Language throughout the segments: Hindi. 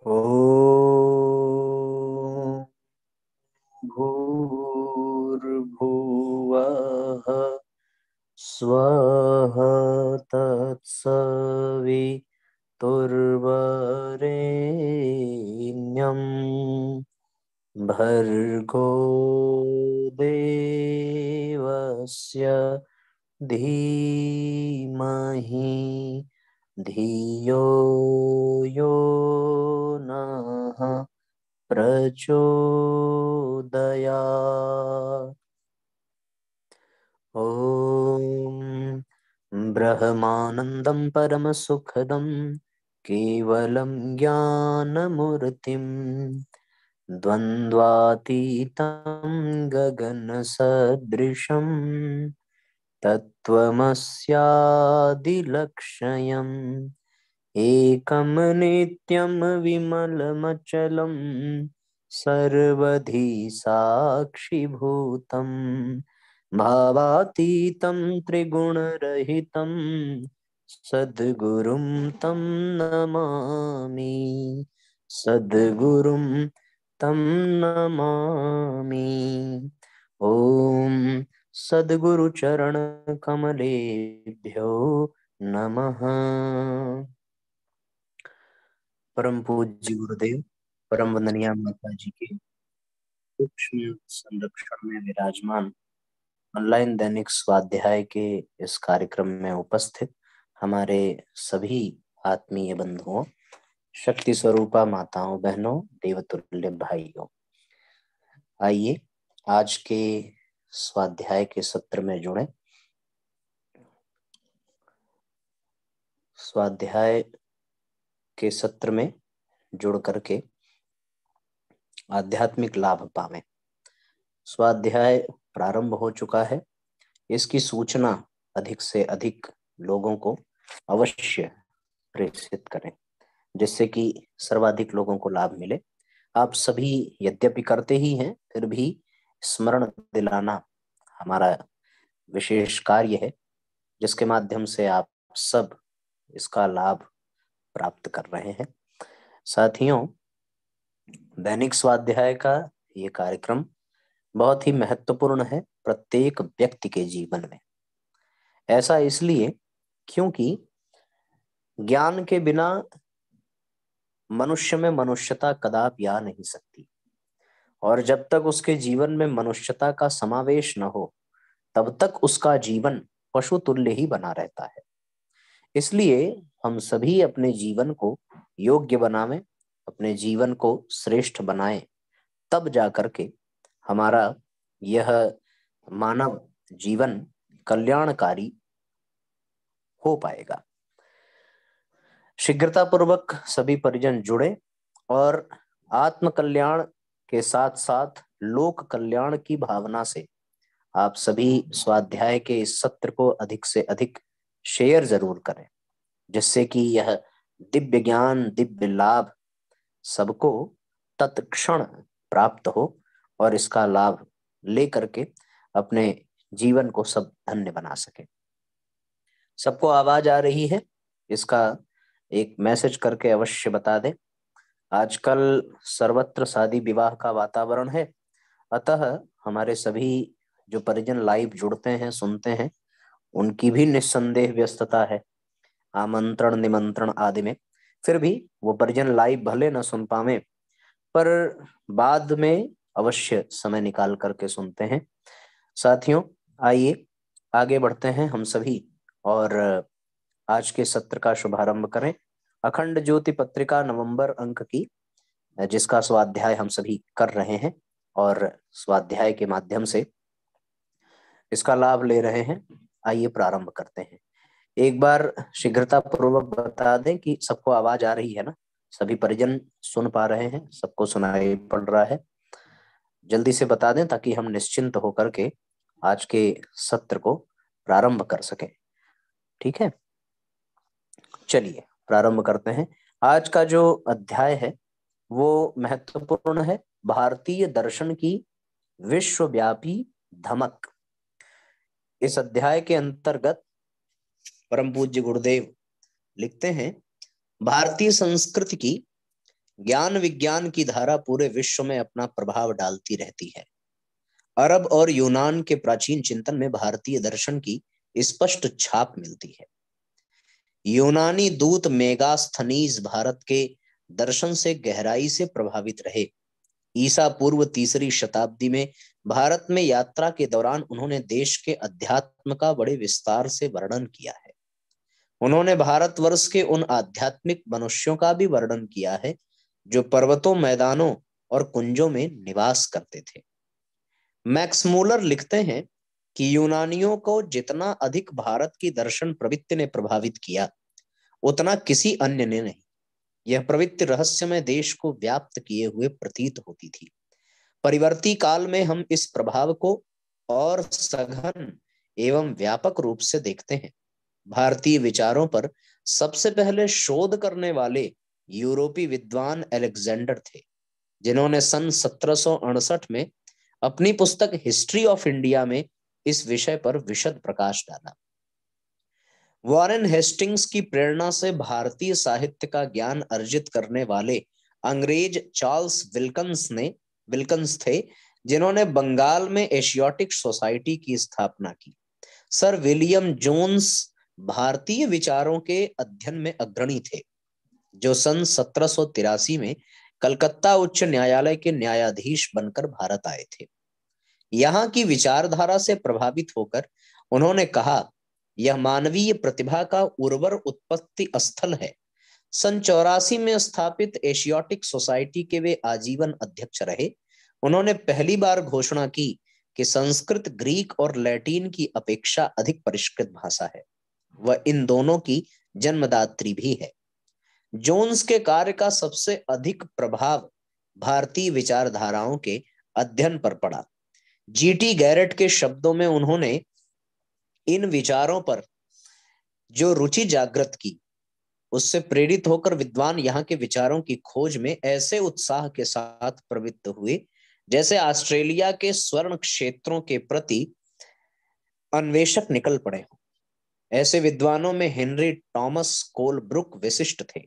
ॐ भूर्भुवः स्वः तत्सवितुर्वरेण्यं भर्गो देवस्य धीमहि धियो यो नः प्रचोदयात्। ॐ ब्रह्मानन्दं परमसुखदं केवलं ज्ञानमूर्तिं द्वन्द्वातीतं गगनसदृशं तत्त्वमस्यादिलक्ष्यम् एकं नित्यं विमलमचलं सर्वधी साक्षिभूतं भावातीतं त्रिगुणरहितं सद्गुरुं तं नमामि। सद्गुरुं तं नमामि। ॐ सद्गुरुचरण कमलेभ्यो नमः। परम पूज्य गुरुदेव परम वंदनीय माता जी के सूक्ष्म संरक्षण में विराजमान ऑनलाइन दैनिक स्वाध्याय के इस कार्यक्रम में उपस्थित हमारे सभी आत्मीय बंधुओं, शक्ति स्वरूपा माताओं, बहनों, देवतुल्य भाइयों, आइए आज के स्वाध्याय के सत्र में जुड़े। स्वाध्याय के सत्र में जुड़ करके आध्यात्मिक लाभ पावें। स्वाध्याय प्रारंभ हो चुका है। इसकी सूचना अधिक से अधिक लोगों को अवश्य प्रेषित करें, जिससे कि सर्वाधिक लोगों को लाभ मिले। आप सभी यद्यपि करते ही हैं, फिर भी स्मरण दिलाना हमारा विशेष कार्य है, जिसके माध्यम से आप सब इसका लाभ प्राप्त कर रहे हैं। साथियों, दैनिक स्वाध्याय का ये कार्यक्रम बहुत ही महत्वपूर्ण है प्रत्येक व्यक्ति के जीवन में। ऐसा इसलिए क्योंकि ज्ञान के बिना मनुष्य में मनुष्यता कदापि आ नहीं सकती, और जब तक उसके जीवन में मनुष्यता का समावेश न हो, तब तक उसका जीवन पशु तुल्य ही बना रहता है। इसलिए हम सभी अपने जीवन को योग्य बनावें, अपने जीवन को श्रेष्ठ बनाएं, तब जाकर के हमारा यह मानव जीवन कल्याणकारी हो पाएगा। शीघ्रतापूर्वक सभी परिजन जुड़े और आत्म कल्याण के साथ साथ लोक कल्याण की भावना से आप सभी स्वाध्याय के इस सत्र को अधिक से अधिक शेयर जरूर करें, जिससे कि यह दिव्य ज्ञान, दिव्य लाभ सबको तत्क्षण प्राप्त हो और इसका लाभ लेकर के अपने जीवन को सब धन्य बना सके। सबको आवाज आ रही है? इसका एक मैसेज करके अवश्य बता दें। आजकल सर्वत्र शादी विवाह का वातावरण है, अतः हमारे सभी जो परिजन लाइव जुड़ते हैं, सुनते हैं, उनकी भी निस्संदेह व्यस्तता है आमंत्रण निमंत्रण आदि में। फिर भी वो परिजन लाइव भले न सुन पावे, पर बाद में अवश्य समय निकाल करके सुनते हैं। साथियों, आइए आगे बढ़ते हैं हम सभी और आज के सत्र का शुभारंभ करें। अखंड ज्योति पत्रिका नवंबर अंक की, जिसका स्वाध्याय हम सभी कर रहे हैं और स्वाध्याय के माध्यम से इसका लाभ ले रहे हैं। आइए प्रारंभ करते हैं। एक बार शीघ्रता पूर्वक बता दें कि सबको आवाज आ रही है ना? सभी परिजन सुन पा रहे हैं? सबको सुनाई पड़ रहा है? जल्दी से बता दें ताकि हम निश्चिंत होकर के आज के सत्र को प्रारंभ कर सकें। ठीक है, चलिए प्रारंभ करते हैं। आज का जो अध्याय है वो महत्वपूर्ण है, भारतीय दर्शन की विश्वव्यापी धमक। इस अध्याय के अंतर्गत परम पूज्य गुरुदेव लिखते हैं, भारतीय संस्कृति की ज्ञान विज्ञान की धारा पूरे विश्व में अपना प्रभाव डालती रहती है। अरब और यूनान के प्राचीन चिंतन में भारतीय दर्शन की स्पष्ट छाप मिलती है। यूनानी दूत मेगास्थनीज भारत के दर्शन से गहराई से प्रभावित रहे। ईसा पूर्व 3री शताब्दी में भारत में यात्रा के दौरान उन्होंने देश के अध्यात्म का बड़े विस्तार से वर्णन किया है। उन्होंने भारतवर्ष के उन आध्यात्मिक मनुष्यों का भी वर्णन किया है जो पर्वतों, मैदानों और कुंजों में निवास करते थे। मैक्स मूलर लिखते हैं कि यूनानियों को जितना अधिक भारत की दर्शन प्रवृत्ति ने प्रभावित किया, उतना किसी अन्य ने नहीं। यह प्रवृत्ति रहस्यमय देश को व्याप्त किए हुए प्रतीत होती थी। परिवर्ती काल में हम इस प्रभाव को और सघन एवं व्यापक रूप से देखते हैं। भारतीय विचारों पर सबसे पहले शोध करने वाले यूरोपीय विद्वान अलेक्जेंडर थे, जिन्होंने सन 1768 में अपनी पुस्तक हिस्ट्री ऑफ इंडिया में इस विषय पर विशद प्रकाश डाला। वॉरेन हेस्टिंग्स की प्रेरणा से भारतीय साहित्य का ज्ञान अर्जित करने वाले अंग्रेज चार्ल्स विल्कन्स थे, जिन्होंने बंगाल में एशियाटिक सोसाइटी की स्थापना की। सर विलियम जोन्स भारतीय विचारों के अध्ययन में अग्रणी थे, जो सन 1783 में कलकत्ता उच्च न्यायालय के न्यायाधीश बनकर भारत आए थे। यहाँ की विचारधारा से प्रभावित होकर उन्होंने कहा, यह मानवीय प्रतिभा का उर्वर उत्पत्ति स्थल है। सन 84 में स्थापित एशियाटिक सोसाइटी के वे आजीवन अध्यक्ष रहे। उन्होंने पहली बार घोषणा की कि संस्कृत ग्रीक और लैटिन की अपेक्षा अधिक परिष्कृत भाषा है। वह इन दोनों की जन्मदात्री भी है। जोन्स के कार्य का सबसे अधिक प्रभाव भारतीय विचारधाराओं के अध्ययन पर पड़ा। जीटी गैरेट के शब्दों में, उन्होंने इन विचारों पर जो रुचि जागृत की, उससे प्रेरित होकर विद्वान यहाँ के विचारों की खोज में ऐसे उत्साह के साथ प्रवृत्त हुए जैसे ऑस्ट्रेलिया के स्वर्ण क्षेत्रों के प्रति अन्वेषक निकल पड़े हों। ऐसे विद्वानों में हेनरी टॉमस कोलब्रुक विशिष्ट थे।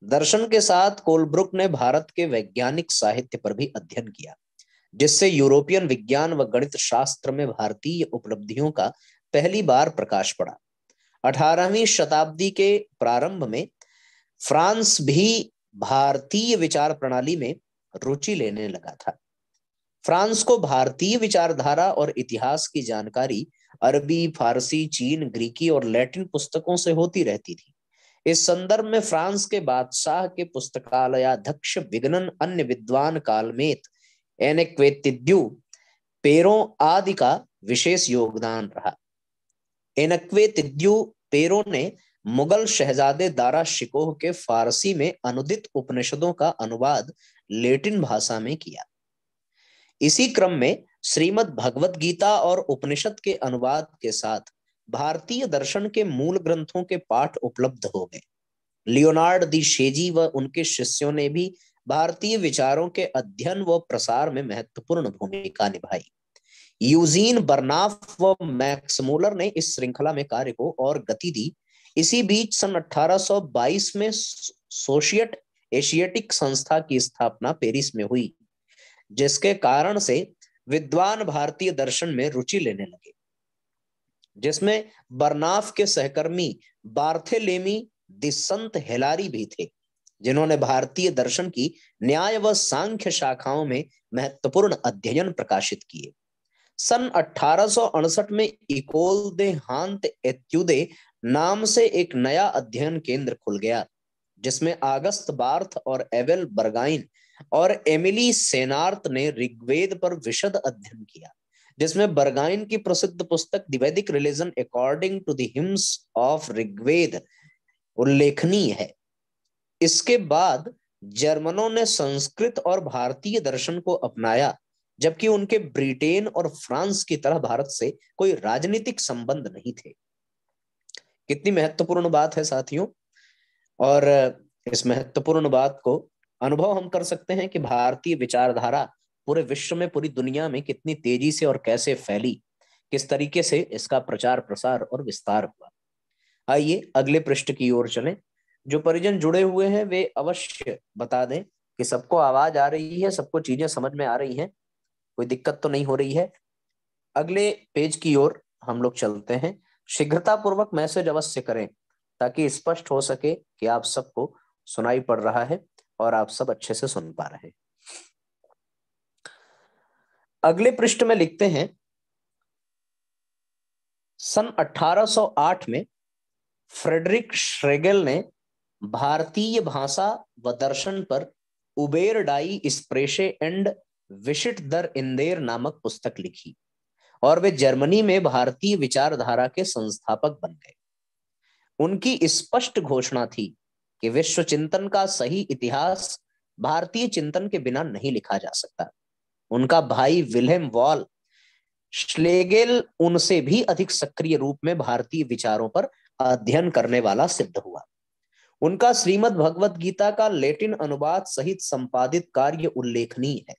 दर्शन के साथ कोलब्रुक ने भारत के वैज्ञानिक साहित्य पर भी अध्ययन किया, जिससे यूरोपियन विज्ञान व गणित शास्त्र में भारतीय उपलब्धियों का पहली बार प्रकाश पड़ा। 18वीं शताब्दी के प्रारंभ में फ्रांस भी भारतीय विचार प्रणाली में रुचि लेने लगा था। फ्रांस को भारतीय विचारधारा और इतिहास की जानकारी अरबी, फारसी, चीन, ग्रीकी और लैटिन पुस्तकों से होती रहती थी। इस संदर्भ में फ्रांस के बादशाह के पुस्तकालयाध्यक्ष विगनन, अन्य विद्वान कालमेत, एनेक्वेतिद्यू, पेरो आदि का विशेष योगदान रहा। एनेक्वेतिद्यू पेरो ने मुगल शहजादे दारा शिकोह के फारसी में अनुदित उपनिषदों का अनुवाद लैटिन भाषा में किया। इसी क्रम में श्रीमद् भगवत गीता और उपनिषद के अनुवाद के साथ भारतीय दर्शन के मूल ग्रंथों के पाठ उपलब्ध हो गए। लियोनार्ड दी शेजी व उनके शिष्यों ने भी भारतीय विचारों के अध्ययन व प्रसार में महत्वपूर्ण भूमिका निभाई। यूजीन बर्नाफ व मैक्स मूलर ने इस श्रृंखला में कार्य को और गति दी। इसी बीच सन 1822 में सोशिएट एशियाटिक संस्था की स्थापना पेरिस में हुई, जिसके कारण से विद्वान भारतीय दर्शन में रुचि लेने लगे, जिसमें बर्नाफ के सहकर्मी बार्थेलेमी द संत हेलारी भी थे, जिन्होंने भारतीय दर्शन की न्याय व सांख्य शाखाओं में महत्वपूर्ण अध्ययन प्रकाशित किए। सन 1868 में इकोल दे हांत एत्यूदे नाम से एक नया अध्ययन केंद्र खुल गया, जिसमें आगस्त बार्थ और एवेल बर्गाइन और एमिली सेनार्थ ने ऋग्वेद पर विशद अध्ययन किया, जिसमें बर्गाइन की प्रसिद्ध पुस्तक the Vedic religion according to the hymns of Rigveda उल्लेखनीय है। इसके बाद जर्मनों ने संस्कृत और भारतीय दर्शन को अपनाया, जबकि उनके ब्रिटेन और फ्रांस की तरह भारत से कोई राजनीतिक संबंध नहीं थे। कितनी महत्वपूर्ण बात है साथियों। और इस महत्वपूर्ण बात को अनुभव हम कर सकते हैं कि भारतीय विचारधारा पूरे विश्व में, पूरी दुनिया में कितनी तेजी से और कैसे फैली, किस तरीके से इसका प्रचार प्रसार और विस्तार हुआ। आइए अगले पृष्ठ की ओर चलें। जो परिजन जुड़े हुए हैं वे अवश्य बता दें कि सबको आवाज आ रही है, सबको चीजें समझ में आ रही हैं, कोई दिक्कत तो नहीं हो रही है। अगले पेज की ओर हम लोग चलते हैं। शीघ्रता पूर्वक मैसेज अवश्य करें ताकि स्पष्ट हो सके कि आप सबको सुनाई पड़ रहा है और आप सब अच्छे से सुन पा रहे हैं। अगले पृष्ठ में लिखते हैं, सन 1808 में फ्रेडरिक श्लेगल ने भारतीय भाषा व दर्शन पर उबेर डाई स्प्रेशे एंड विशिट दर इंदेर नामक पुस्तक लिखी और वे जर्मनी में भारतीय विचारधारा के संस्थापक बन गए। उनकी स्पष्ट घोषणा थी कि विश्व चिंतन का सही इतिहास भारतीय चिंतन के बिना नहीं लिखा जा सकता। उनका भाई विल्हेम वॉल श्लेगेल उनसे भी अधिक सक्रिय रूप में भारतीय विचारों पर अध्ययन करने वाला सिद्ध हुआ। उनका श्रीमद् भगवत गीता का लैटिन अनुवाद सहित संपादित कार्य उल्लेखनीय है।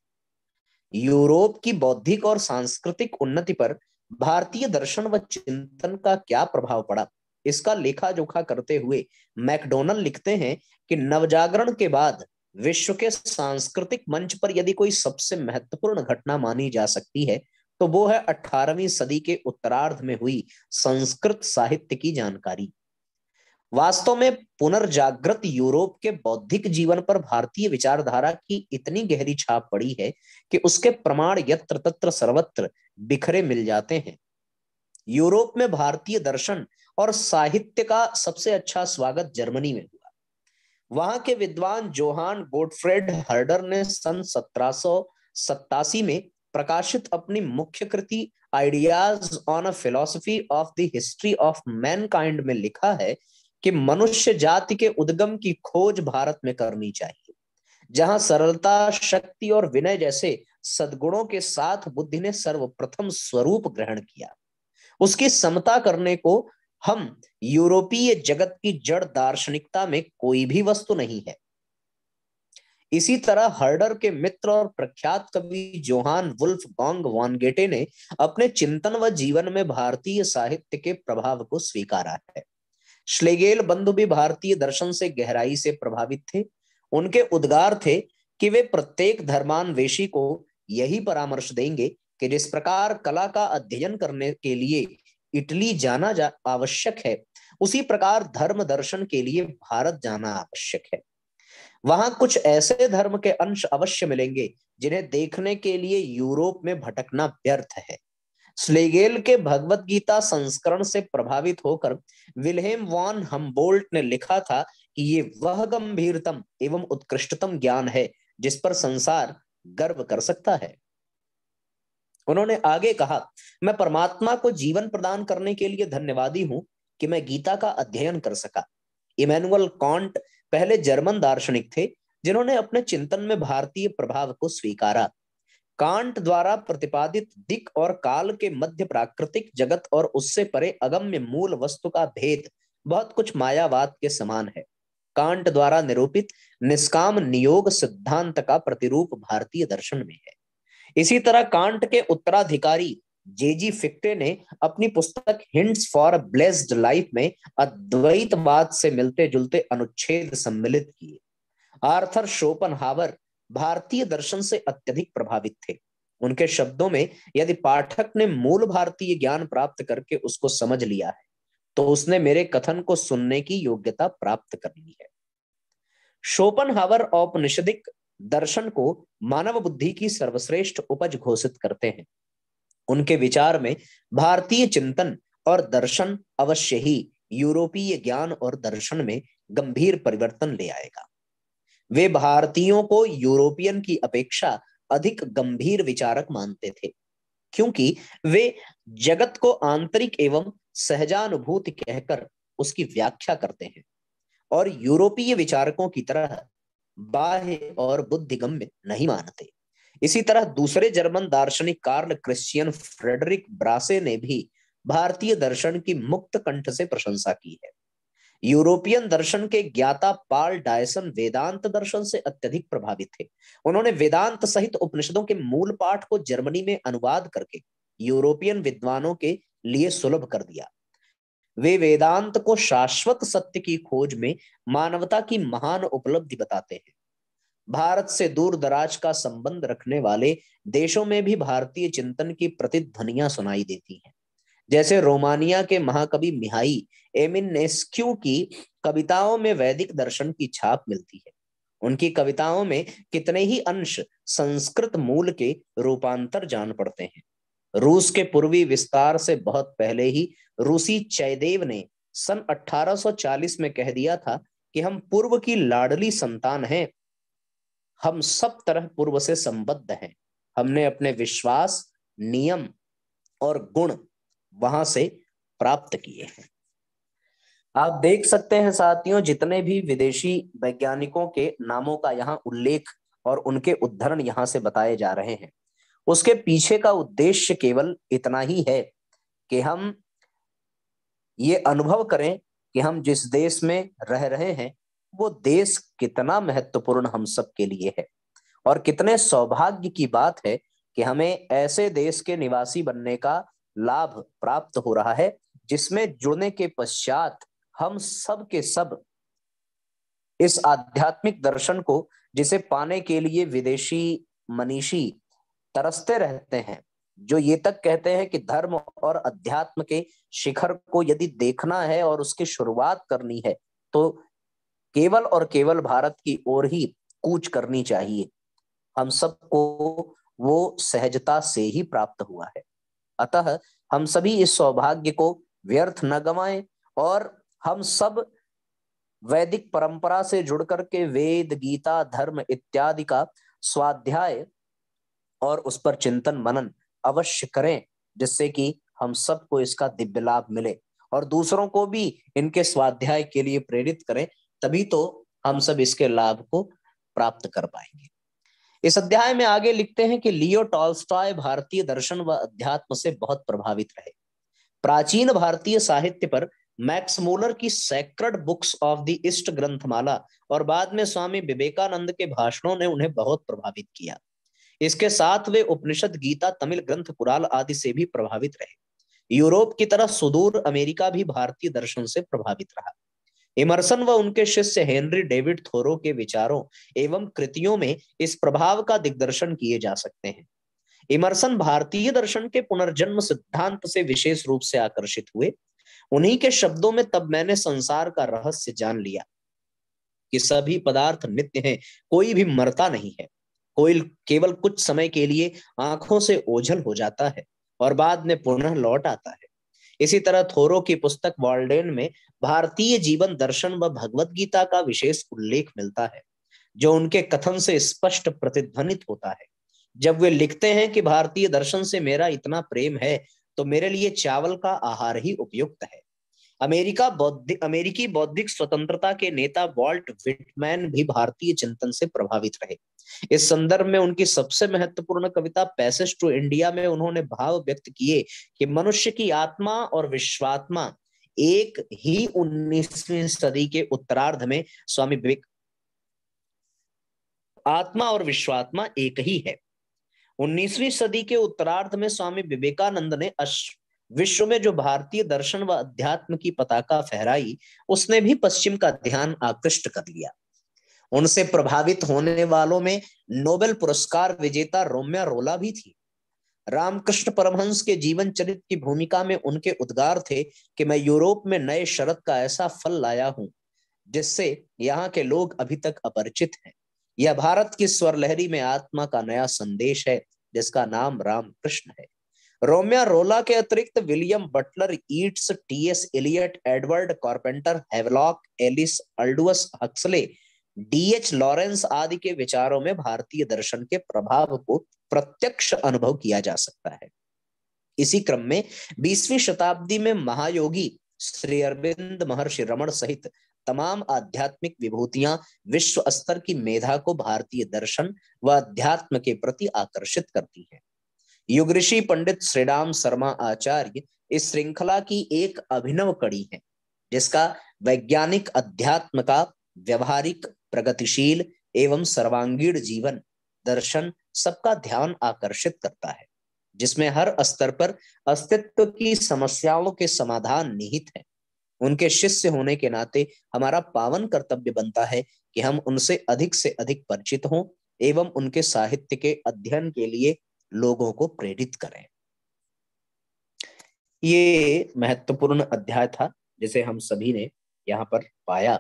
यूरोप की बौद्धिक और सांस्कृतिक उन्नति पर भारतीय दर्शन व चिंतन का क्या प्रभाव पड़ा, इसका लेखा जोखा करते हुए मैकडोनल लिखते हैं कि नवजागरण के बाद विश्व के सांस्कृतिक मंच पर यदि कोई सबसे महत्वपूर्ण घटना मानी जा सकती है तो वो है 18वीं सदी के उत्तरार्ध में हुई संस्कृत साहित्य की जानकारी। वास्तव में पुनर्जागृत यूरोप के बौद्धिक जीवन पर भारतीय विचारधारा की इतनी गहरी छाप पड़ी है कि उसके प्रमाण यत्र तत्र सर्वत्र बिखरे मिल जाते हैं। यूरोप में भारतीय दर्शन और साहित्य का सबसे अच्छा स्वागत जर्मनी में हुआ। वहां के विद्वान जोहान गोटफ्रेड हर्डर ने सन 1787 में प्रकाशित अपनी मुख्य कृति ideas on a philosophy of the history of mankind में लिखा है कि मनुष्य जाति के उद्गम की खोज भारत में करनी चाहिए, जहां सरलता, शक्ति और विनय जैसे सद्गुणों के साथ बुद्धि ने सर्वप्रथम स्वरूप ग्रहण किया। उसकी समता करने को हम यूरोपीय जगत की जड़ दार्शनिकता में कोई भी वस्तु नहीं है। इसी तरह हर्डर के मित्र और प्रख्यात कवि जोहान वुल्फगांग वॉन गेटे ने अपने चिंतन व जीवन में भारतीय साहित्य के प्रभाव को स्वीकारा है। श्लेगेल बंधु भी भारतीय दर्शन से गहराई से प्रभावित थे। उनके उद्गार थे कि वे प्रत्येक धर्मान्वेषी को यही परामर्श देंगे कि जिस प्रकार कला का अध्ययन करने के लिए इटली जाना आवश्यक है, उसी प्रकार धर्म दर्शन के लिए भारत जाना आवश्यक है। वहां कुछ ऐसे धर्म के अंश अवश्य मिलेंगे जिन्हें देखने के लिए यूरोप में भटकना व्यर्थ है। श्लेगेल के भगवत गीता संस्करण से प्रभावित होकर विल्हेम वॉन हम्बोल्ट ने लिखा था कि ये वह गंभीरतम एवं उत्कृष्टतम ज्ञान है जिस पर संसार गर्व कर सकता है। उन्होंने आगे कहा, मैं परमात्मा को जीवन प्रदान करने के लिए धन्यवादी हूं कि मैं गीता का अध्ययन कर सका। इमैनुअल कांट पहले जर्मन दार्शनिक थे जिन्होंने अपने चिंतन में भारतीय प्रभाव को स्वीकारा। कांट द्वारा प्रतिपादित दिक और काल के मध्य प्राकृतिक जगत और उससे परे अगम्य मूल वस्तु का भेद बहुत कुछ मायावाद के समान है। कांट द्वारा निरूपित निष्काम नियोग सिद्धांत का प्रतिरूप भारतीय दर्शन में है। इसी तरह कांट के उत्तराधिकारी जेजी फिक्टे ने अपनी पुस्तक hints for a blessed life में अद्वैतवाद से मिलते जुलते अनुच्छेद सम्मिलित किए। आर्थर शोपनहावर भारतीय दर्शन से अत्यधिक प्रभावित थे। उनके शब्दों में, यदि पाठक ने मूल भारतीय ज्ञान प्राप्त करके उसको समझ लिया है तो उसने मेरे कथन को सुनने की योग्यता प्राप्त कर ली है। शोपनहावर औपनिषदिक दर्शन को मानव बुद्धि की सर्वश्रेष्ठ उपज घोषित करते हैं। उनके विचार में भारतीय चिंतन और दर्शन अवश्य ही यूरोपीय ज्ञान और दर्शन में गंभीर परिवर्तन ले आएगा। वे भारतीयों को यूरोपियन की अपेक्षा अधिक गंभीर विचारक मानते थे, क्योंकि वे जगत को आंतरिक एवं सहजानुभूति कहकर उसकी व्याख्या करते हैं और यूरोपीय विचारकों की तरह बाह्य और बुद्धिगम्य नहीं मानते। इसी तरह दूसरे जर्मन दार्शनिक कार्ल क्रिश्चियन फ्रेडरिक ब्रासे ने भी भारतीय दर्शन की मुक्त कंठ से प्रशंसा की है। यूरोपियन दर्शन के ज्ञाता पाल डायसन वेदांत दर्शन से अत्यधिक प्रभावित थे। उन्होंने वेदांत सहित उपनिषदों के मूल पाठ को जर्मनी में अनुवाद करके यूरोपियन विद्वानों के लिए सुलभ कर दिया। वे वेदांत को शाश्वत सत्य की खोज में मानवता की महान उपलब्धि बताते हैं। भारत से दूर दराज का संबंध रखने वाले देशों में भी भारतीय चिंतन की प्रतिध्वनियां सुनाई देती हैं। जैसे रोमानिया के महाकवि मिहाई एमिनेस्क्यू की कविताओं में वैदिक दर्शन की छाप मिलती है। उनकी कविताओं में कितने ही अंश संस्कृत मूल के रूपांतर जान पड़ते हैं। रूस के पूर्वी विस्तार से बहुत पहले ही रूसी चैदेव ने सन 1840 में कह दिया था कि हम पूर्व की लाडली संतान हैं। हम सब तरह पूर्व से संबद्ध हैं। हमने अपने विश्वास, नियम और गुण वहां से प्राप्त किए हैं। आप देख सकते हैं साथियों, जितने भी विदेशी वैज्ञानिकों के नामों का यहाँ उल्लेख और उनके उद्धरण यहाँ से बताए जा रहे हैं, उसके पीछे का उद्देश्य केवल इतना ही है कि हम ये अनुभव करें कि हम जिस देश में रह रहे हैं वो देश कितना महत्वपूर्ण हम सब के लिए है और कितने सौभाग्य की बात है कि हमें ऐसे देश के निवासी बनने का लाभ प्राप्त हो रहा है जिसमें जुड़ने के पश्चात हम सब के सब इस आध्यात्मिक दर्शन को, जिसे पाने के लिए विदेशी मनीषी तरसते रहते हैं, जो ये तक कहते हैं कि धर्म और अध्यात्म के शिखर को यदि देखना है और उसकी शुरुआत करनी है तो केवल और केवल भारत की ओर ही कूच करनी चाहिए। हम सबको वो सहजता से ही प्राप्त हुआ है। अतः हम सभी इस सौभाग्य को व्यर्थ न गंवाएं और हम सब वैदिक परंपरा से जुड़ करके वेद, गीता, धर्म इत्यादि का स्वाध्याय और उस पर चिंतन मनन अवश्य करें, जिससे कि हम सबको इसका दिव्य लाभ मिले और दूसरों को भी इनके स्वाध्याय के लिए प्रेरित करें। तभी तो हम सब इसके लाभ को प्राप्त कर पाएंगे। इस अध्याय में आगे लिखते हैं कि लियो टॉल्स्टॉय भारतीय दर्शन व अध्यात्म से बहुत प्रभावित रहे। प्राचीन भारतीय साहित्य पर मैक्स मूलर की sacred books of the east ग्रंथमाला और बाद में स्वामी विवेकानंद के भाषणों ने उन्हें बहुत प्रभावित किया। इसके साथ वे उपनिषद, गीता, तमिल ग्रंथ कुराल आदि से भी प्रभावित रहे। यूरोप की तरह सुदूर अमेरिका भी भारतीय दर्शन से प्रभावित रहा। इमर्सन व उनके शिष्य हेनरी डेविड थोरो के विचारों एवं कृतियों में इस प्रभाव का दिग्दर्शन किए जा सकते हैं। इमर्सन भारतीय दर्शन के पुनर्जन्म सिद्धांत से विशेष रूप से आकर्षित हुए। उन्हीं के शब्दों में तब मैंने संसार का रहस्य जान लिया कि सभी पदार्थ नित्य हैं, कोई भी मरता नहीं है, कोई केवल कुछ समय के लिए आंखों से ओझल हो जाता है और बाद में पुनः लौट आता है। इसी तरह थोरो की पुस्तक वॉल्डेन में भारतीय जीवन दर्शन व भगवत गीता का विशेष उल्लेख मिलता है, जो उनके कथन से स्पष्ट प्रतिध्वनित होता है। जब वे लिखते हैं कि भारतीय दर्शन से मेरा इतना प्रेम है तो मेरे लिए चावल का आहार ही उपयुक्त है। अमेरिकी बौद्धिक स्वतंत्रता के नेता वॉल्ट विटमैन भी भारतीय चिंतन से प्रभावित रहे। इस संदर्भ में उनकी सबसे महत्वपूर्ण कविता पैसेज टू इंडिया में उन्होंने भाव व्यक्त किए कि मनुष्य की आत्मा और विश्वात्मा एक ही 19वीं सदी के उत्तरार्ध में स्वामी विवेक आत्मा और विश्वात्मा एक ही है। 19वीं सदी के उत्तरार्ध में स्वामी विवेकानंद ने विश्व में जो भारतीय दर्शन व अध्यात्म की पताका फहराई, उसने भी पश्चिम का ध्यान आकृष्ट कर लिया। उनसे प्रभावित होने वालों में नोबेल पुरस्कार विजेता रोम्या रोला भी थी। रामकृष्ण परमहंस के जीवन चरित्र की भूमिका में उनके उद्गार थे कि मैं यूरोप में नए शरद का ऐसा फल लाया हूं जिससे यहाँ के लोग अभी तक अपरिचित हैं। यह भारत की स्वर लहरी में आत्मा का नया संदेश है जिसका नाम रामकृष्ण है। रोम्या रोला के अतिरिक्त William Butler Yeats, T S. Eliot, Edward Carpenter, Havelock Ellis, Aldous Huxley, D H. Lawrence आदि के विचारों में भारतीय दर्शन के प्रभाव को प्रत्यक्ष अनुभव किया जा सकता है। इसी क्रम में 20वीं शताब्दी में महायोगी श्री अरविंद, महर्षि रमण सहित तमाम आध्यात्मिक विभूतियां विश्व स्तर की मेधा को भारतीय दर्शन व अध्यात्म के प्रति आकर्षित करती हैं। युग ऋषि पंडित श्रीराम शर्मा आचार्य इस श्रृंखला की एक अभिनव कड़ी है, जिसका वैज्ञानिक अध्यात्म का व्यवहारिक, प्रगतिशील एवं सर्वांगीण जीवन दर्शन सबका ध्यान आकर्षित करता है, जिसमें हर स्तर पर अस्तित्व की समस्याओं के समाधान निहित हैं। उनके शिष्य होने के नाते हमारा पावन कर्तव्य बनता है कि हम उनसे अधिक से अधिक परिचित हों एवं उनके साहित्य के अध्ययन के लिए लोगों को प्रेरित करें। ये महत्वपूर्ण अध्याय था जिसे हम सभी ने यहाँ पर पाया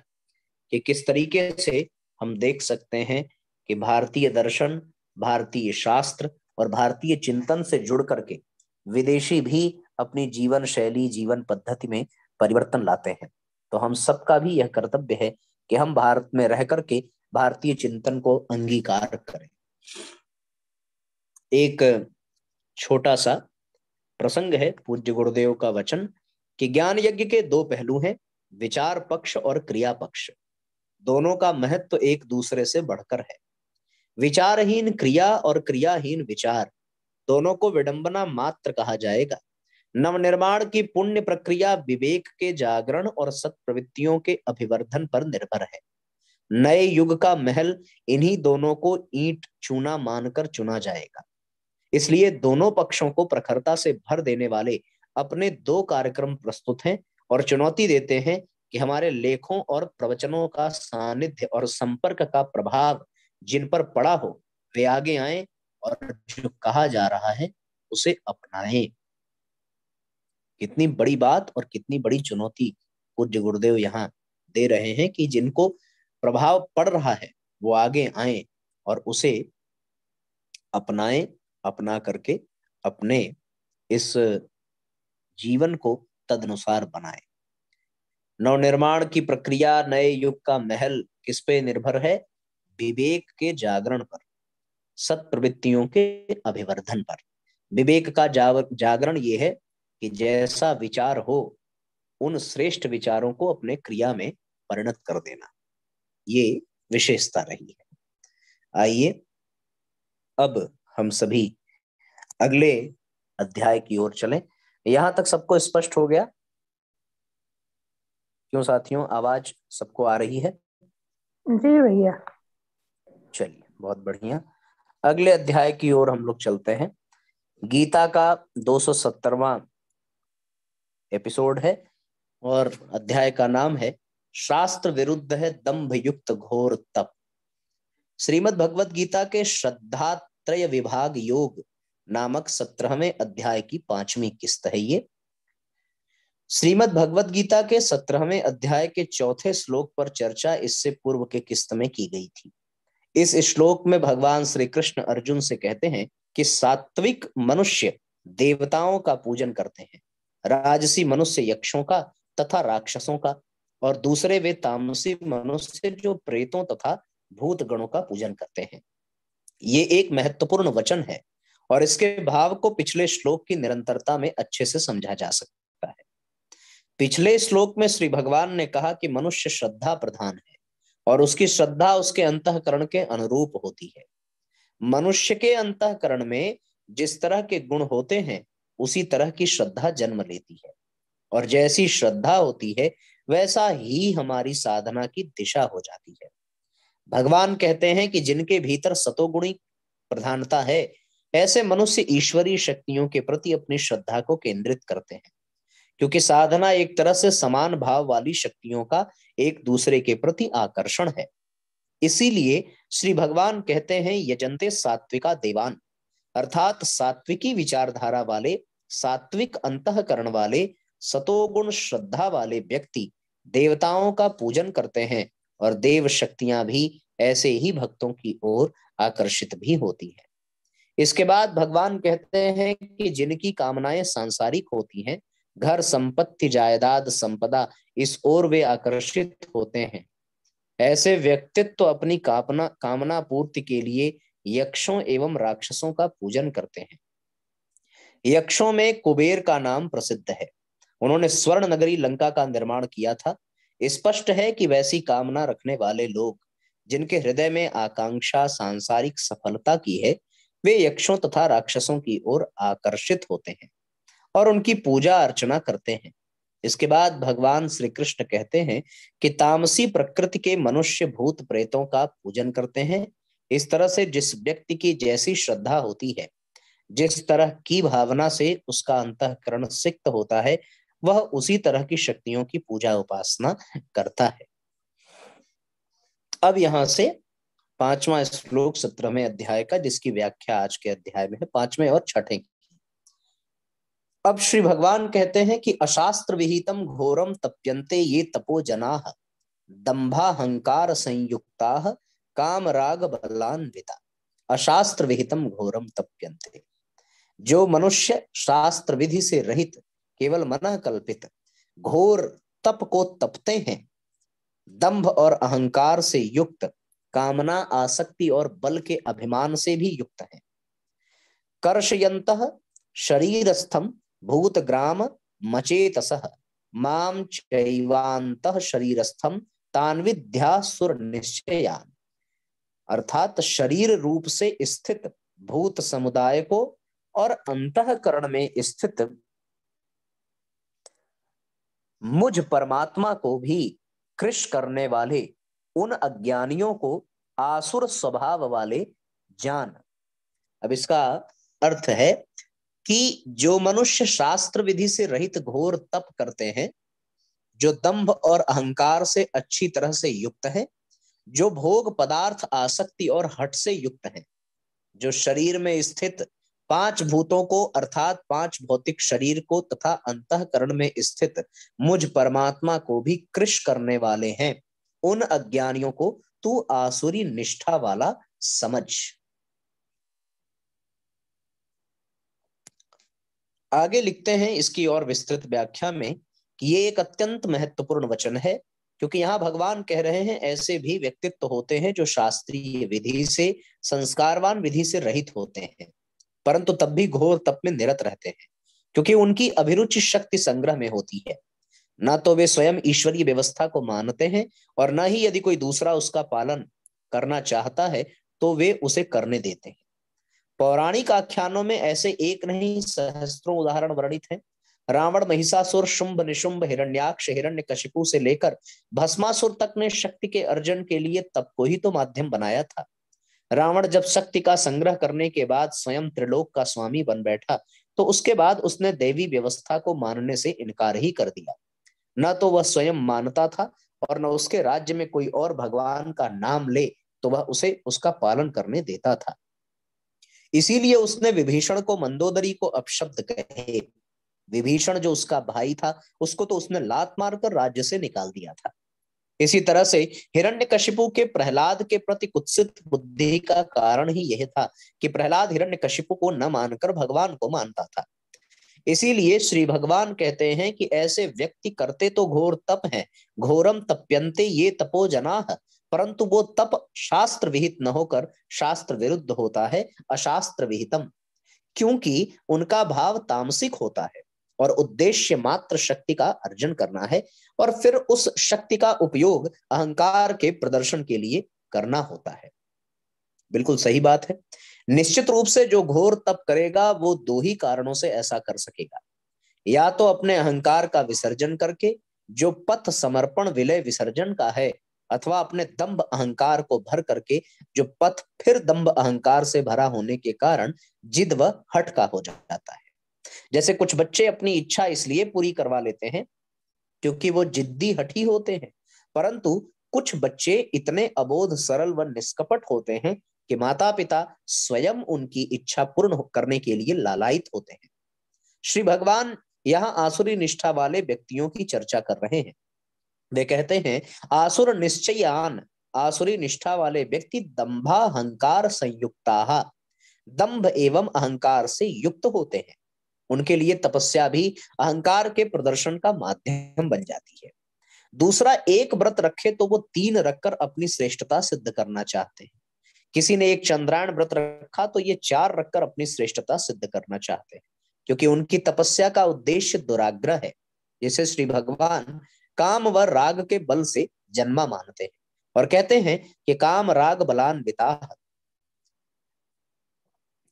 कि किस तरीके से हम देख सकते हैं कि भारतीय दर्शन, भारतीय शास्त्र और भारतीय चिंतन से जुड़ करके विदेशी भी अपनी जीवन शैली, जीवन पद्धति में परिवर्तन लाते हैं। तो हम सबका भी यह कर्तव्य है कि हम भारत में रह करके भारतीय चिंतन को अंगीकार करें। एक छोटा सा प्रसंग है, पूज्य गुरुदेव का वचन कि ज्ञान यज्ञ के दो पहलू हैं, विचार पक्ष और क्रिया पक्ष। दोनों का महत्व एक दूसरे से बढ़कर है। विचारहीन क्रिया और क्रियाहीन विचार दोनों को विडंबना मात्र कहा जाएगा। नवनिर्माण की पुण्य प्रक्रिया विवेक के जागरण और सत्प्रवृत्तियों के अभिवर्धन पर निर्भर है। नए युग का महल इन्हीं दोनों को ईंट चूना मानकर चुना जाएगा। इसलिए दोनों पक्षों को प्रखरता से भर देने वाले अपने दो कार्यक्रम प्रस्तुत हैं और चुनौती देते हैं कि हमारे लेखों और प्रवचनों का सानिध्य और संपर्क का प्रभाव जिन पर पड़ा हो वे आगे आए और जो कहा जा रहा है उसे अपनाएं। कितनी बड़ी बात और कितनी बड़ी चुनौती पूज्य गुरुदेव यहाँ दे रहे हैं कि जिनको प्रभाव पड़ रहा है वो आगे आए और उसे अपनाएं, अपना करके अपने इस जीवन को तदनुसार बनाएं। नवनिर्माण की प्रक्रिया, नए युग का महल किस पे निर्भर है? विवेक के जागरण पर, सत्प्रवृत्तियों के अभिवर्धन पर। विवेक का जागरण ये है कि जैसा विचार हो उन श्रेष्ठ विचारों को अपने क्रिया में परिणत कर देना, ये विशेषता रही है। आइए अब हम सभी अगले अध्याय की ओर चलें। यहां तक सबको स्पष्ट हो गया? क्यों साथियों, आवाज सबको आ रही है? जी भैया। चलिए, बहुत बढ़िया। अगले अध्याय की ओर हम लोग चलते हैं। गीता का 270वां एपिसोड है और अध्याय का नाम है शास्त्र विरुद्ध है दंभ युक्त घोर तप। श्रीमद् भगवत गीता के श्रद्धा त्रय विभाग योग नामक 17वें अध्याय की 5वीं किस्त है ये। श्रीमद् भगवत गीता के 17वें अध्याय के 4थे श्लोक पर चर्चा इससे पूर्व के किस्त में की गई थी। इस श्लोक में भगवान श्री कृष्ण अर्जुन से कहते हैं कि सात्विक मनुष्य देवताओं का पूजन करते हैं, राजसी मनुष्य यक्षों का तथा राक्षसों का, और दूसरे वे तामसी मनुष्य जो प्रेतों तथा भूत गणों का पूजन करते हैं। ये एक महत्वपूर्ण वचन है और इसके भाव को पिछले श्लोक की निरंतरता में अच्छे से समझा जा सकता है। पिछले श्लोक में श्री भगवान ने कहा कि मनुष्य श्रद्धा प्रधान है और उसकी श्रद्धा उसके अंतःकरण के अनुरूप होती है। मनुष्य के अंतःकरण में जिस तरह के गुण होते हैं उसी तरह की श्रद्धा जन्म लेती है, और जैसी श्रद्धा होती है वैसा ही हमारी साधना की दिशा हो जाती है। भगवान कहते हैं कि जिनके भीतर सतोगुणी प्रधानता है ऐसे मनुष्य ईश्वरीय शक्तियों के प्रति अपनी श्रद्धा को केंद्रित करते हैं, क्योंकि साधना एक तरह से समान भाव वाली शक्तियों का एक दूसरे के प्रति आकर्षण है। इसीलिए श्री भगवान कहते हैं यजन्ते सात्विका देवान, अर्थात सात्विकी विचारधारा वाले, सात्विक अंतःकरण वाले, सतोगुण श्रद्धा वाले व्यक्ति देवताओं का पूजन करते हैं और देव शक्तियां भी ऐसे ही भक्तों की ओर आकर्षित भी होती है। इसके बाद भगवान कहते हैं कि जिनकी कामनाएं सांसारिक होती हैं, घर संपत्ति जायदाद संपदा, इस ओर वे आकर्षित होते हैं, ऐसे व्यक्तित्व अपनी कामना पूर्ति के लिए यक्षों एवं राक्षसों का पूजन करते हैं। यक्षों में कुबेर का नाम प्रसिद्ध है। उन्होंने स्वर्ण नगरी लंका का निर्माण किया था। स्पष्ट है कि वैसी कामना रखने वाले लोग जिनके हृदय में आकांक्षा सांसारिक सफलता की है वे यक्षों तथा राक्षसों की ओर आकर्षित होते हैं और उनकी पूजा अर्चना करते हैं। इसके बाद भगवान श्री कृष्ण कहते हैं कि तामसी प्रकृति के मनुष्य भूत प्रेतों का पूजन करते हैं। इस तरह से जिस व्यक्ति की जैसी श्रद्धा होती है, जिस तरह की भावना से उसका अंतःकरण सिक्त होता है, वह उसी तरह की शक्तियों की पूजा उपासना करता है। अब यहां से 5वां श्लोक 17वें अध्याय का, जिसकी व्याख्या आज के अध्याय में है, 5वें और 6ठे। अब श्री भगवान कहते हैं कि अशास्त्र विहितम घोरम तप्यन्ते ये तपो जनाः दंभाहंकार संयुक्ताः काम राग बलान्विता। अशास्त्र विहितम घोरम तप्यन्ते, जो मनुष्य शास्त्र विधि से रहित केवल मन कल्पित घोर तप को तपते हैं, दंभ और अहंकार से युक्त, कामना आसक्ति और बल के अभिमान से भी युक्त है। कर्षयन्तः शरीरस्थम भूतग्राम मचेतसः माम चैवान्तः शरीरस्थम तान विद्यासुर निश्चयान। अर्थात शरीर रूप से स्थित भूत समुदाय को और अंतःकरण में स्थित मुझ परमात्मा को भी कृश करने वाले उन अज्ञानियों को आसुर स्वभाव वाले जान। अब इसका अर्थ है कि जो मनुष्य शास्त्र विधि से रहित घोर तप करते हैं, जो दंभ और अहंकार से अच्छी तरह से युक्त है, जो भोग पदार्थ आसक्ति और हठ से युक्त है, जो शरीर में स्थित 5 भूतों को अर्थात 5 भौतिक शरीर को तथा अंतःकरण में स्थित मुझ परमात्मा को भी कृश करने वाले हैं, उन अज्ञानियों को तू आसुरी निष्ठा वाला समझ। आगे लिखते हैं इसकी और विस्तृत व्याख्या में कि ये एक अत्यंत महत्वपूर्ण वचन है, क्योंकि यहाँ भगवान कह रहे हैं ऐसे भी व्यक्तित्व होते हैं जो शास्त्रीय विधि से, संस्कारवान विधि से रहित होते हैं, परंतु तब भी घोर तप में निरत रहते हैं, क्योंकि उनकी अभिरुचि शक्ति संग्रह में होती है। न तो वे स्वयं ईश्वरीय व्यवस्था को मानते हैं और न ही यदि कोई दूसरा उसका पालन करना चाहता है तो वे उसे करने देते हैं। पौराणिक आख्यानों में ऐसे एक नहीं सहस्त्रों उदाहरण वर्णित हैं। रावण, महिषासुर, शुंभ निशुंभ, हिरण्याक्ष, हिरण्यकशिपु से लेकर भस्मासुर तक ने शक्ति के अर्जन के लिए तप को ही तो माध्यम बनाया था। रावण जब शक्ति का संग्रह करने के बाद स्वयं त्रिलोक का स्वामी बन बैठा तो उसके बाद उसने देवी व्यवस्था को मानने से इनकार ही कर दिया। न तो वह स्वयं मानता था और न उसके राज्य में कोई और भगवान का नाम ले तो वह उसे उसका पालन करने देता था। इसीलिए उसने विभीषण को मंदोदरी को अपशब्द कहे। विभीषण जो उसका भाई था उसको तो उसने लात मारकर राज्य से निकाल दिया था। इसी तरह से हिरण्यकशिपु के प्रहलाद के प्रति कुत्सित बुद्धि का कारण ही यह था कि प्रहलाद हिरण्यकशिपु को न मानकर भगवान को मानता था। इसीलिए श्री भगवान कहते हैं कि ऐसे व्यक्ति करते तो घोर तप है, घोरम तप्यन्ते ये तपो जनाः, परंतु वो तप शास्त्र विहित न होकर शास्त्र विरुद्ध होता है, अशास्त्र विहितम, क्योंकि उनका भाव तामसिक होता है और उद्देश्य मात्र शक्ति का अर्जन करना है और फिर उस शक्ति का उपयोग अहंकार के प्रदर्शन के लिए करना होता है। बिल्कुल सही बात है। निश्चित रूप से जो घोर तप करेगा वो 2 ही कारणों से ऐसा कर सकेगा। या तो अपने अहंकार का विसर्जन करके, जो पथ समर्पण विलय विसर्जन का है, अथवा अपने दंभ अहंकार को भर करके, जो पथ फिर दंभ अहंकार से भरा होने के कारण जिद व हठ का हो जाता है। जैसे कुछ बच्चे अपनी इच्छा इसलिए पूरी करवा लेते हैं क्योंकि वो जिद्दी हठी होते हैं, परंतु कुछ बच्चे इतने अबोध, सरल व निष्कपट होते हैं कि माता पिता स्वयं उनकी इच्छा पूर्ण करने के लिए लालायित होते हैं। श्री भगवान यहाँ आसुरी निष्ठा वाले व्यक्तियों की चर्चा कर रहे हैं। वे कहते हैं आसुर निश्चयान, आसुरी निष्ठा वाले व्यक्ति दंभाहंकार संयुक्ता, दंभ एवं अहंकार से युक्त होते हैं। उनके लिए तपस्या भी अहंकार के प्रदर्शन का माध्यम बन जाती है। दूसरा, एक व्रत रखे तो वो 3 रखकर अपनी श्रेष्ठता सिद्ध करना चाहते हैं। किसी ने एक चंद्रायण व्रत रखा तो ये 4 रखकर अपनी श्रेष्ठता सिद्ध करना चाहते हैं, क्योंकि उनकी तपस्या का उद्देश्य दुराग्रह है, जिसे श्री भगवान काम व राग के बल से जन्मा मानते हैं और कहते हैं कि काम राग बलान्विता,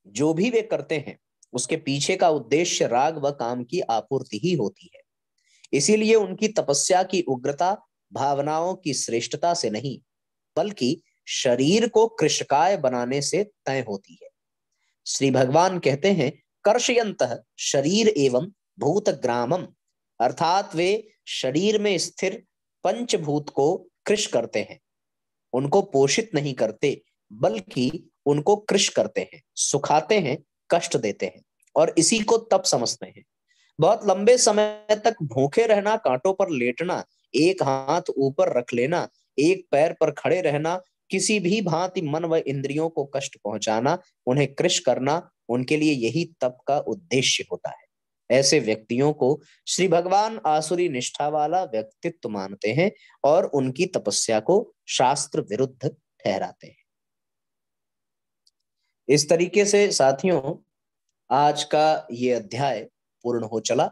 जो भी वे करते हैं उसके पीछे का उद्देश्य राग व काम की आपूर्ति ही होती है। इसीलिए उनकी तपस्या की उग्रता भावनाओं की श्रेष्ठता से नहीं बल्कि शरीर को कृशकाय बनाने से तय होती है। श्री भगवान कहते हैं कर्षयन्तः शरीर एवं भूतग्रामम, अर्थात वे शरीर में स्थिर पंचभूत को कृश करते हैं, उनको पोषित नहीं करते, बल्कि उनको कृश करते हैं, सुखाते हैं, कष्ट देते हैं और इसी को तप समझते हैं। बहुत लंबे समय तक भूखे रहना, कांटों पर लेटना, एक हाथ ऊपर रख लेना, एक पैर पर खड़े रहना, किसी भी भांति मन व इंद्रियों को कष्ट पहुंचाना, उन्हें कृश करना, उनके लिए यही तप का उद्देश्य होता है। ऐसे व्यक्तियों को श्री भगवान आसुरी निष्ठा वाला व्यक्तित्व मानते हैं और उनकी तपस्या को शास्त्र विरुद्ध ठहराते हैं। इस तरीके से साथियों, आज का ये अध्याय पूर्ण हो चला।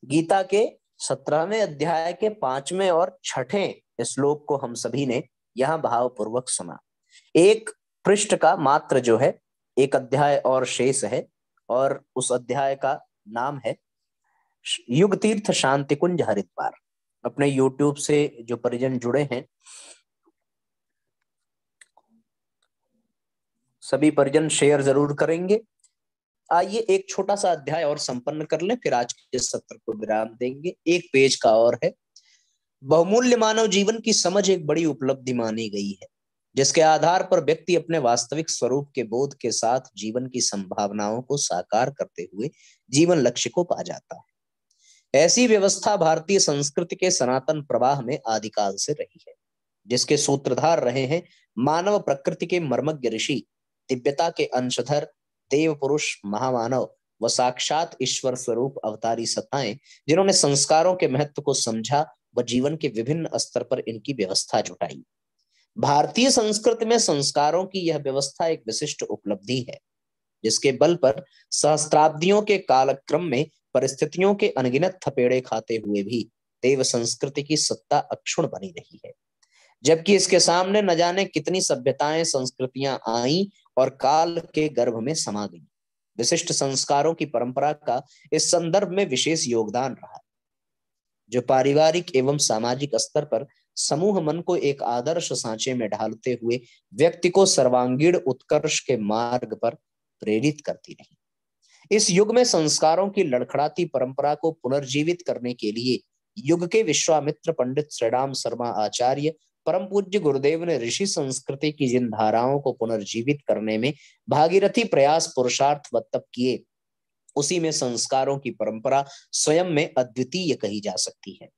गीता के 17वें अध्याय के 5वें और 6ठे श्लोक को हम सभी ने यहां भावपूर्वक सुना। एक पृष्ठ का मात्र जो है एक अध्याय और शेष है और उस अध्याय का नाम है युग तीर्थ शांति कुंज हरिद्वार। अपने YouTube से जो परिजन जुड़े हैं, सभी परिजन शेयर जरूर करेंगे। आइए एक छोटा सा अध्याय और संपन्न कर लें, फिर आज के सत्र को विराम देंगे। एक पेज का और है। बहुमूल्य मानव जीवन की समझ एक बड़ी उपलब्धि मानी गई है, जिसके आधार पर व्यक्ति अपने वास्तविक स्वरूप के बोध के साथ जीवन की संभावनाओं को साकार करते हुए जीवन लक्ष्य को पा जाता है। ऐसी व्यवस्था भारतीय संस्कृति के सनातन प्रवाह में आदिकाल से रही है, जिसके सूत्रधार रहे हैं मानव प्रकृति के मर्मज्ञ ऋषि, दिव्यता के अंशधर देव पुरुष महामानव व साक्षात ईश्वर स्वरूप अवतारी सत्ताएं, जिन्होंने संस्कारों के महत्व को समझा व जीवन के विभिन्न स्तर पर इनकी व्यवस्था जुटाई। भारतीय संस्कृति में संस्कारों की यह व्यवस्था एक विशिष्ट उपलब्धि है, जिसके बल पर सहस्त्राब्दियों के कालक्रम में परिस्थितियों के अनगिनत थपेड़े खाते हुए भी देव संस्कृति की सत्ता अक्षुण्ण बनी रही है। जबकि इसके सामने न जाने कितनी सभ्यताएं, संस्कृतियां आईं और काल के गर्भ में समा गईं। विशिष्ट संस्कारों की परंपरा का इस संदर्भ में विशेष योगदान रहा, जो पारिवारिक एवं सामाजिक स्तर पर समूह मन को एक आदर्श सांचे में ढालते हुए व्यक्ति को सर्वांगीण उत्कर्ष के मार्ग पर प्रेरित करती रही। इस युग में संस्कारों की लड़खड़ाती परंपरा को पुनर्जीवित करने के लिए युग के विश्वामित्र पंडित श्रीराम शर्मा आचार्य परम पूज्य गुरुदेव ने ऋषि संस्कृति की जिन धाराओं को पुनर्जीवित करने में भागीरथी प्रयास, पुरुषार्थ व तप किए, उसी में संस्कारों की परंपरा स्वयं में अद्वितीय कही जा सकती है।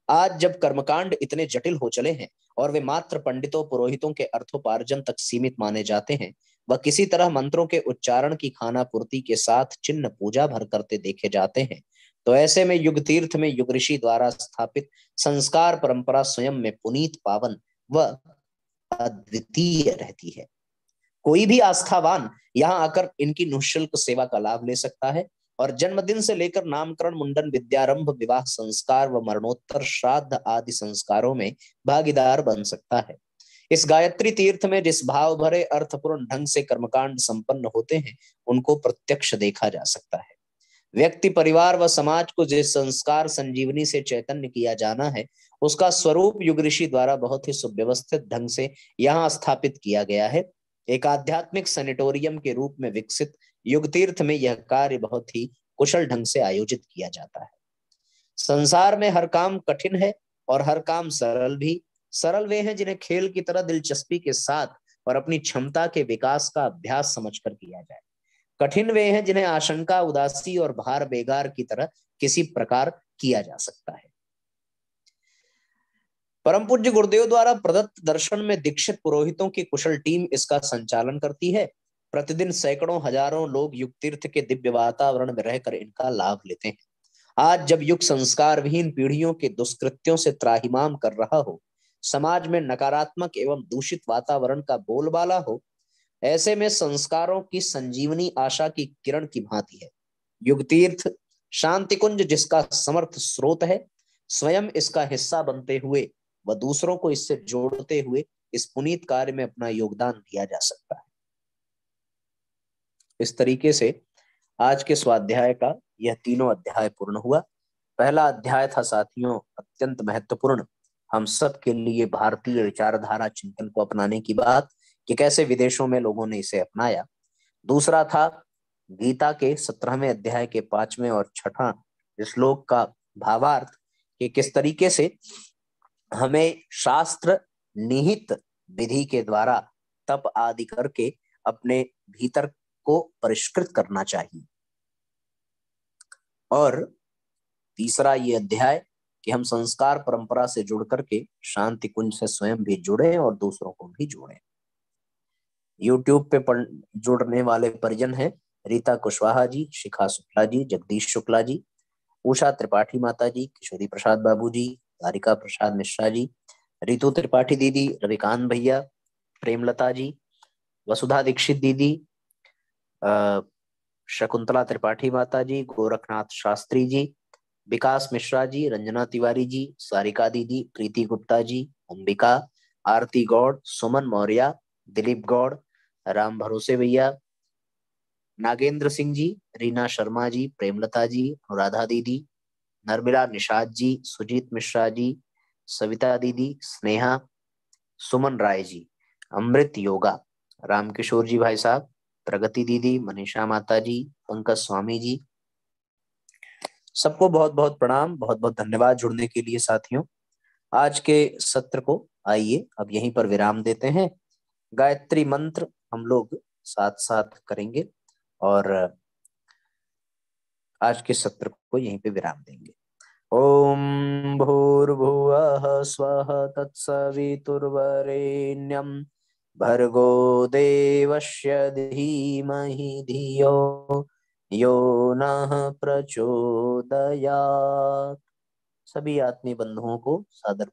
आज जब कर्मकांड इतने जटिल हो चले हैं और वे मात्र पंडितों पुरोहितों के अर्थोपार्जन तक सीमित माने जाते हैं, वह किसी तरह मंत्रों के उच्चारण की खाना पूर्ति के साथ चिन्ह पूजा भर करते देखे जाते हैं, तो ऐसे में युग तीर्थ में युग ऋषि द्वारा स्थापित संस्कार परंपरा स्वयं में पुनीत, पावन व अद्वितीय रहती है। कोई भी आस्थावान यहाँ आकर इनकी निःशुल्क सेवा का लाभ ले सकता है और जन्मदिन से लेकर नामकरण, मुंडन, विद्यारंभ, विवाह संस्कार व मरणोत्तर श्राद्ध आदि संस्कारों में भागीदार बन सकता है। इस गायत्री तीर्थ में जिस भाव भरे अर्थपूर्ण ढंग से कर्मकांड संपन्न होते हैं, उनको प्रत्यक्ष देखा जा सकता है। व्यक्ति, परिवार व समाज को जिस संस्कार संजीवनी से चैतन्य किया जाना है, उसका स्वरूप युग ऋषि द्वारा बहुत ही सुव्यवस्थित ढंग से यहाँ स्थापित किया गया है। एक आध्यात्मिक सैनिटोरियम के रूप में विकसित युग तीर्थ में यह कार्य बहुत ही कुशल ढंग से आयोजित किया जाता है। संसार में हर काम कठिन है और हर काम सरल भी। सरल वे हैं जिन्हें खेल की तरह दिलचस्पी के साथ और अपनी क्षमता के विकास का अभ्यास समझकर किया जाए। कठिन वे हैं जिन्हें आशंका, उदासी और भार बेगार की तरह किसी प्रकार किया जा सकता है। परम पूज्य गुरुदेव द्वारा प्रदत्त दर्शन में दीक्षित पुरोहितों की कुशल टीम इसका संचालन करती है। प्रतिदिन सैकड़ों हजारों लोग युग तीर्थ के दिव्य वातावरण में रहकर इनका लाभ लेते हैं। आज जब युग संस्कार विहीन पीढ़ियों के दुष्कृत्यों से त्राहिमाम कर रहा हो, समाज में नकारात्मक एवं दूषित वातावरण का बोलबाला हो, ऐसे में संस्कारों की संजीवनी आशा की किरण की भांति है। युग तीर्थ शांति कुंज जिसका समर्थ स्रोत है, स्वयं इसका हिस्सा बनते हुए व दूसरों को इससे जोड़ते हुए इस पुनीत कार्य में अपना योगदान दिया जा सकता है। इस तरीके से आज के स्वाध्याय का यह तीनों अध्याय पूर्ण हुआ। पहला अध्याय था साथियों अत्यंत महत्वपूर्ण, हम सब के लिए भारतीय विचारधारा चिंतन को अपनाने की बात, कि कैसे विदेशों में लोगों ने इसे अपनाया। दूसरा था गीता के 17वें अध्याय के 5वें और 6ठा श्लोक का भावार्थ, कि किस तरीके से हमें शास्त्र निहित विधि के द्वारा तप आदि करके अपने भीतर को परिष्कृत करना चाहिए। और तीसरा ये अध्याय कि हम संस्कार परंपरा से जुड़ करके शांति कुंज से स्वयं भी जुड़े और दूसरों को भी जोड़े। यूट्यूब पे जुड़ने वाले परिजन हैं रीता कुशवाहा जी, शिखा शुक्ला जी, जगदीश शुक्ला जी, उषा त्रिपाठी माता जी, किशोरी प्रसाद बाबू जी, तारिका प्रसाद मिश्रा जी, रितु त्रिपाठी दीदी, रविकांत भैया, प्रेमलता जी, वसुधा दीक्षित दीदी, शकुंतला त्रिपाठी माता जी, गोरखनाथ शास्त्री जी, विकास मिश्रा जी, रंजना तिवारी जी, सारिका दीदी, प्रीति गुप्ता जी, अंबिका, आरती गौड़, सुमन मौर्य, दिलीप गौड़, राम भरोसे भैया, नागेंद्र सिंह जी, रीना शर्मा जी, प्रेमलता जी, अनुराधा दीदी, नर्मिला निषाद जी, सुजीत मिश्रा जी, सविता दीदी, स्नेहा, सुमन राय जी, अमृत योगा, रामकिशोर जी भाई साहब, प्रगति दीदी, मनीषा माता जी, पंकज स्वामी जी, सबको बहुत बहुत प्रणाम, बहुत बहुत धन्यवाद जुड़ने के लिए साथियों। आज के सत्र को आइए अब यहीं पर विराम देते हैं। गायत्री मंत्र हम लोग साथ साथ करेंगे और आज के सत्र को यहीं पे विराम देंगे। ओम भूर्भुवः स्वः तत्सवितुर्वरेण्यं भर्गो देवस्य धीमहि धियो यो नः प्रचोदयात्। सभी आत्मीय बंधुओं को सादर